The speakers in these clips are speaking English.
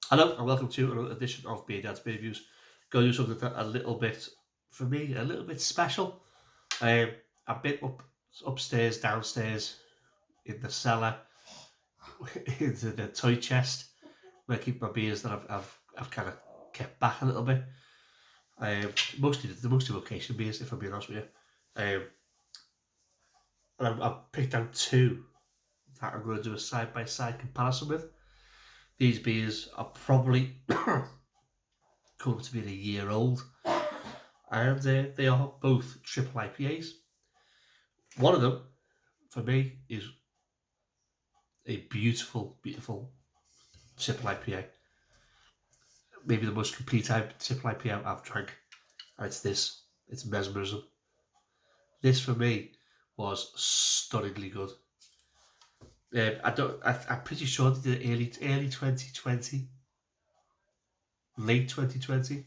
Hello and welcome to another edition of Beer Dad's Beer Reviews. Going to do something that a little bit, for me, a little bit special. Um, I've been upstairs, downstairs, in the cellar, into the toy chest where I keep my beers that I've kind of kept back a little bit. Mostly vocation beers, if I'm being honest with you. And I've picked out two that I'm going to do a side by side comparison with. These beers are probably coming to be a year old, and they are both triple IPAs. One of them, for me, is a beautiful, beautiful triple IPA. Maybe the most complete triple IPA I've drank, and it's this. It's Mesmerism. This for me was stunningly good. I don't. I'm pretty sure they did it early 2020, late 2020.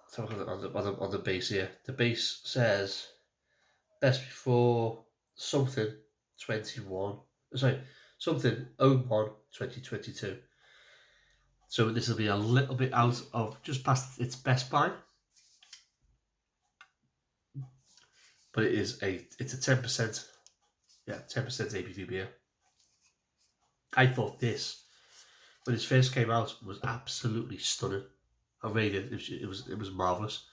So on the base here. The base says best before something 21. Sorry, something 01 2022. So this will be a little bit out of just past its best buy, but it's a 10%, 10% ABV beer. I thought this when it first came out was absolutely stunning. I rated it was marvelous.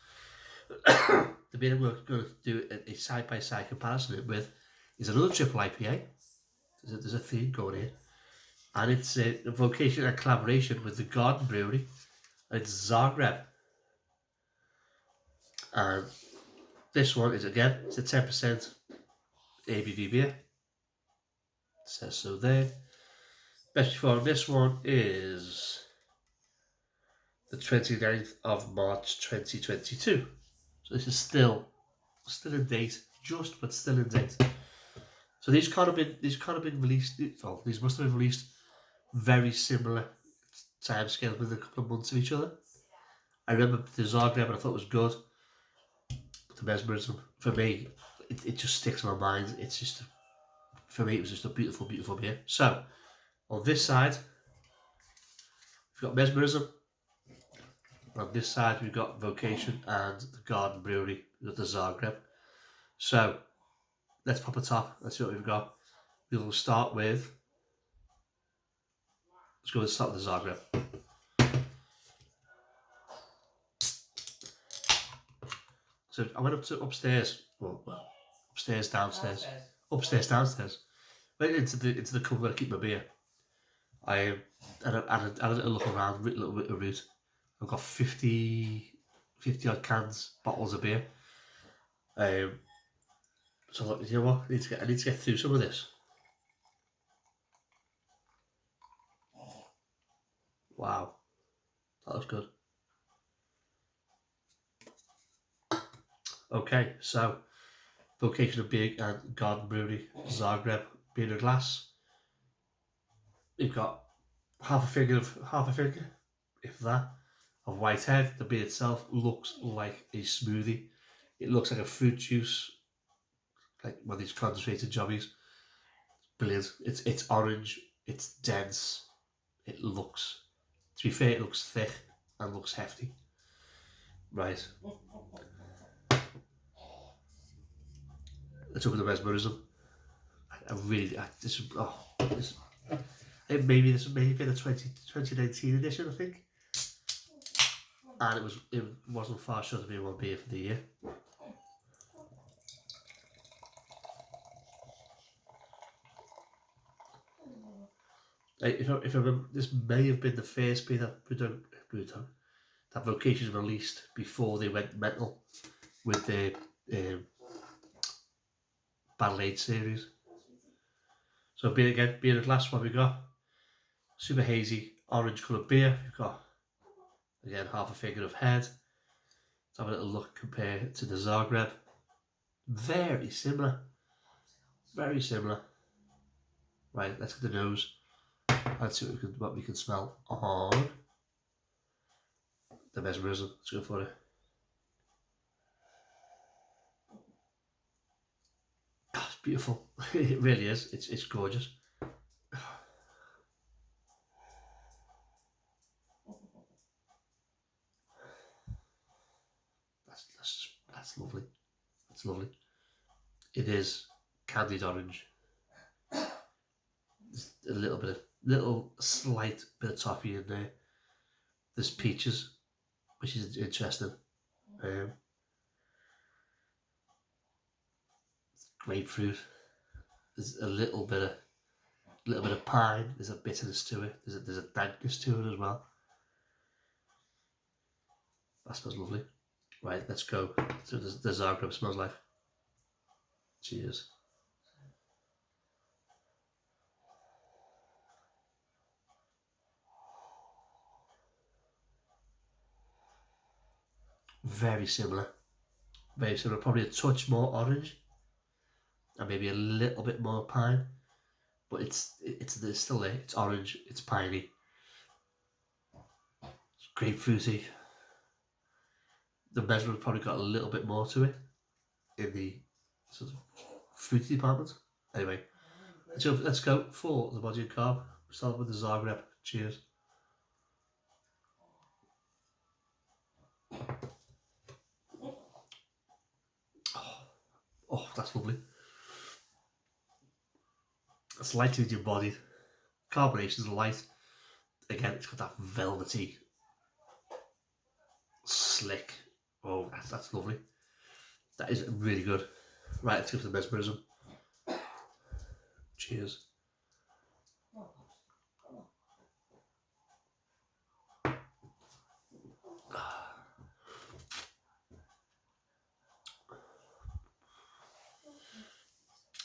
The beer we're going to do a side by side comparison with is another triple IPA. There's a theme going here, and it's a vocation and collaboration with the Garden Brewery. And it's Zagreb, and this one is again it's a 10% ABV beer. It says so there. Best before on this one is the 29th of March 2022. So this is still in date, just but still in date. So these kind of been released. Well, these must have been released very similar timescales within a couple of months of each other. I remember the Zagreb and I thought it was good, but the Mesmerism for me, it just sticks in my mind. It's just for me, it was just a beautiful, beautiful beer. So on this side, we've got Mesmerism. On this side, we've got Vocation and the Garden Brewery, we've got the Zagreb. So let's pop a top. Let's see what we've got. We'll start with. Let's go and start with the Zagreb. So I went up to upstairs. Well, upstairs, downstairs, upstairs, downstairs. Went into the cupboard where I keep my beer. I had a little look around, a little bit of route. I've got 50 odd cans, bottles of beer. So look, you know what? I need to get through some of this. Wow, that looks good. Okay, so Vocation of Beer and Garden Brewery, Zagreb, beer in a glass. You've got half a finger, if that, of white head. The beer itself looks like a smoothie. It looks like a fruit juice, like one of these concentrated jobbies. Brilliant. It's orange. It's dense. It looks. To be fair, it looks thick and looks hefty. Right. Let's open the mesmerism. I really. This. Oh. This. This may be the 2019 edition, I think. And it wasn't far short of being one beer for the year. If I remember, this may have been the first beer that Vocation released before they went mental with the Battle Age series. So beer in a glass. What we got? Super hazy, orange coloured beer. We've got again half a finger of head. Let's have a little look compared to the Zagreb. Very similar. Very similar. Right, let's get the nose. Let's see what we can smell on the mesmerism. Let's go for it. Oh, it's beautiful. It really is. It's gorgeous. It is candied orange. There's a slight bit of toffee in there. There's peaches, which is interesting. Um, Grapefruit. There's a little bit of pine. There's a bitterness to it. There's a dankness to it as well. That smells lovely. Right, let's go. So the Zagreb smells like. Cheers. Very similar. Very similar. Probably a touch more orange, and maybe a little bit more pine. But it's still there. It's orange. It's piney. It's grapefruity. The Mesmer's probably got a little bit more to it in the sort of fruity department. Anyway, let's go for the body and carb. We'll start with the Zagreb. Cheers. Oh, that's lovely. It's lightly embodied. Carbonation's light. Again, it's got that velvety, slick. Oh, that's lovely. That is really good. Right, let's go for the Mesmerism. Cheers.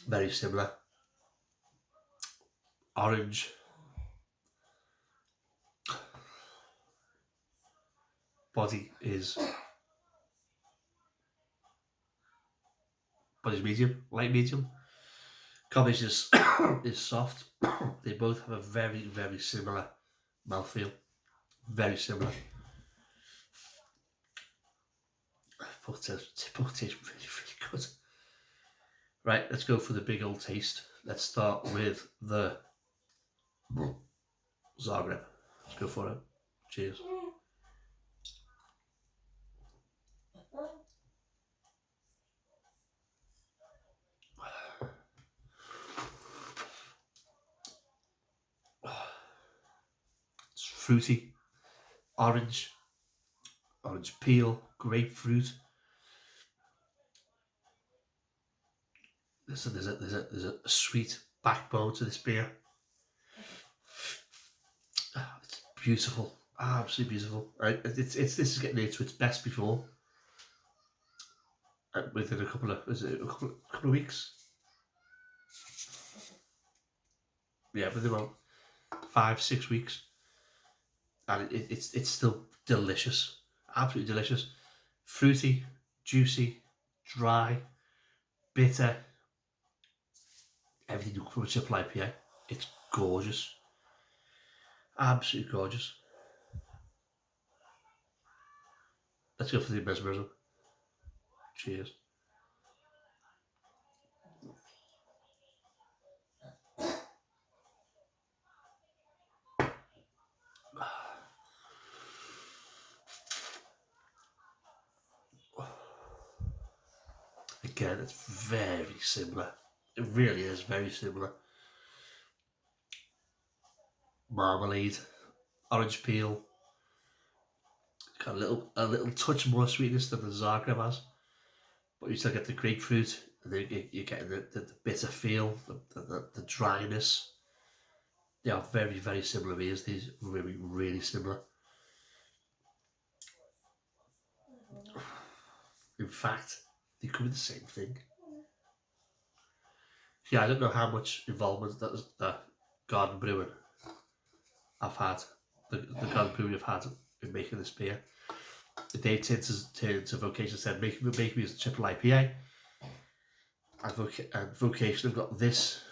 Very similar. Orange. Body's medium, light medium. Combination is soft. They both have a very, very similar mouthfeel. Very similar. Both taste really, really good. Right, let's go for the big old taste. Let's start with the Zagreb. Let's go for it. Cheers. It's fruity, orange peel, grapefruit. Listen, there's a sweet backbone to this beer. It's beautiful, absolutely beautiful. Right, this is getting into its best before. Within a couple of weeks. Yeah, within about 5-6 weeks, and it's still delicious, absolutely delicious. Fruity, juicy, dry, bitter. Everything from a triple IPA. It's gorgeous, absolutely gorgeous. Let's go for the Mesmerism. Cheers. Again, it's very similar. It really is very similar. Marmalade, orange peel. It's got a little touch more sweetness than the Zagreb has, but you still get the grapefruit, and then you get the bitter feel, the dryness. They are very, very similar beers. These really, really similar. In fact, they could be the same thing. Yeah, I don't know how much involvement that garden brewing I've had, the garden brewery have had in making this beer. They turned to Vocation, said make me as a triple IPA, and Vocation have got this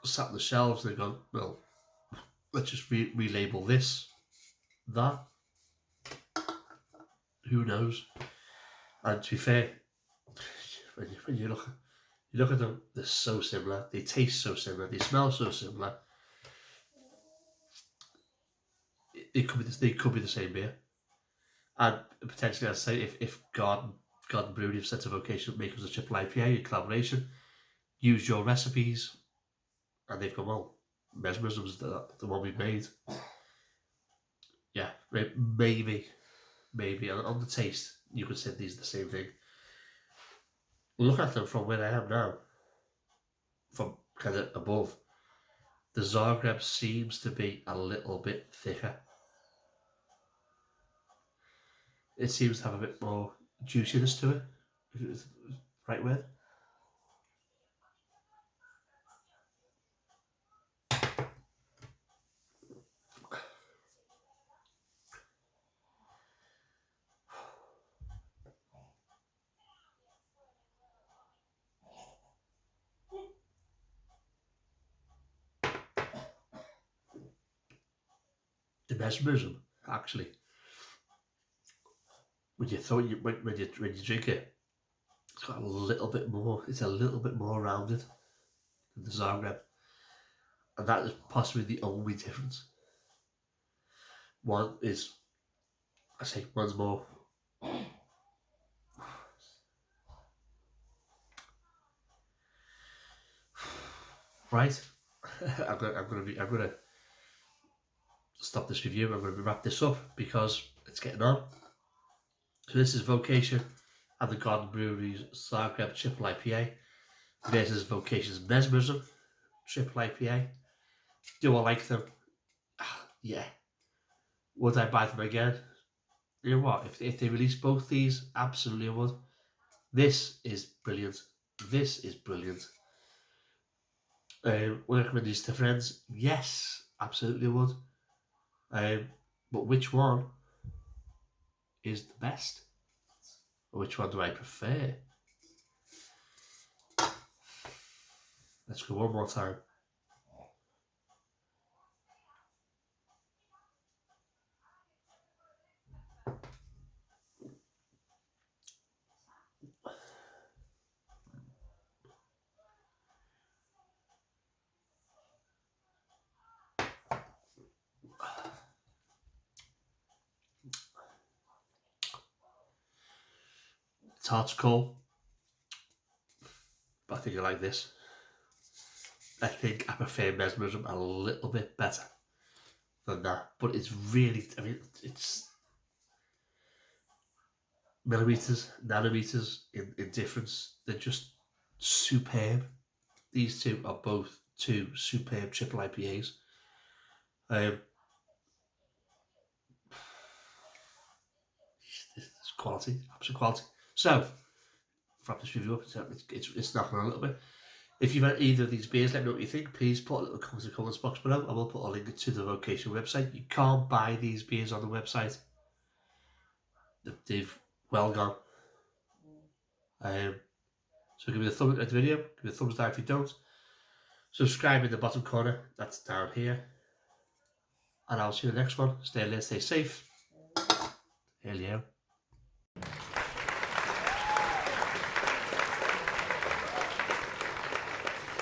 sat on the shelves. They've gone, well, let's just relabel this, that. Who knows? And to be fair, when you look at them, they're so similar. They taste so similar. They smell so similar. They could be the same beer. And potentially, I'd say if Garden Brewery have set a Vocation make us a triple IPA in collaboration, use your recipes, and they've gone, well, Mesmerism's the one we made. Yeah, maybe on the taste, you could say these are the same thing. Look at them from where I am now, from kind of above. The Zagreb seems to be a little bit thicker. It seems to have a bit more juiciness to it. Is it the right word? The Mesmerism, actually, when you drink it, it's got a little bit more. It's a little bit more rounded than the Zagreb, and that is possibly the only difference. One is, I say, one's more. Right, I'm gonna stop this review. I'm gonna wrap this up because it's getting on. So this is Vocation and the Garden Brewery's Zagreb Triple IPA versus Vocation's Mesmerism Triple IPA. Do I like them? Yeah. Would I buy them again? You know what? If they release both these, absolutely I would. This is brilliant. This is brilliant. Would I recommend these to friends? Yes, absolutely would. But which one is the best? Or which one do I prefer? Let's go one more time. It's hard to call, but I think I like this. I think I prefer Mesmerism a little bit better than that, but it's really, I mean, it's millimeters, nanometers in difference. They're just superb. These two are both two superb triple IPAs. It's quality, absolute quality. So, wrap this review up. It's knocking on a little bit. If you've had either of these beers, let me know what you think. Please put a little comment in the comments box below. I will put a link to the Vocation website. You can't buy these beers on the website. They've well gone. So give me a thumb up at the video. Give me a thumbs down if you don't. Subscribe in the bottom corner. That's down here. And I'll see you in the next one. Stay alert, stay safe. Hail you.